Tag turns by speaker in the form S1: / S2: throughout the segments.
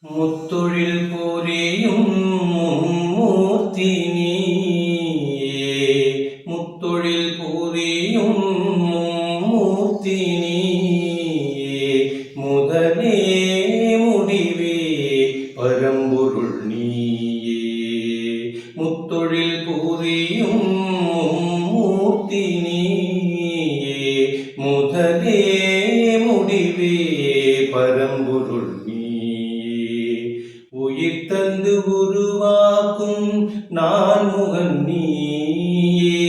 S1: முத்தொழில் புரியும் மும்மூர்த்தி நீயே, முத்தொழில் புரியும் மும்மூர்த்தி நீயே, முதலே முடிவே பரம்பொருள் நீயே. முத்தொழில் புரியும் மும்மூர்த்தி நீயே, முதலே முடிவே பரம்பொருள் நீயே. உயிர் தந்து உருவாக்கும் நான் முகன் நீயே,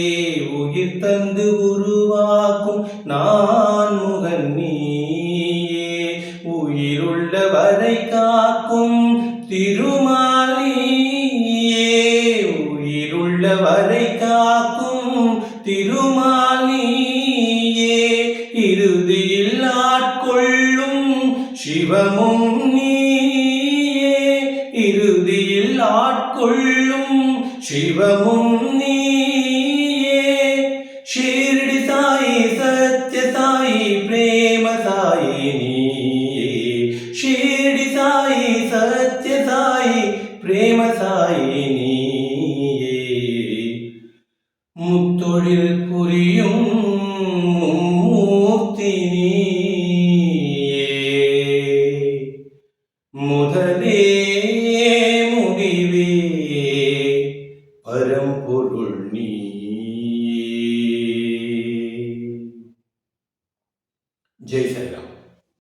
S1: உயிர் தந்து உருவாக்கும் நான் முகன் நீயே, உயிருள்ள வரை காக்கும் திருமால் நீயே, உயிருள்ள வரை காக்கும் திருமால் நீயே, இறுதியில் ஆட்கொள்ளும் சிவமும் நீயே, இறுதியில் ஆட்கொள்ளும் சிவமும் நீயே. ஷீரடி சாயி சத்ய சாயி பிரேம சாயி நீயே, ஷீரடி சாயி சத்ய சாயி பிரேம சாயி நீயே. முத்தொழில் புரியும்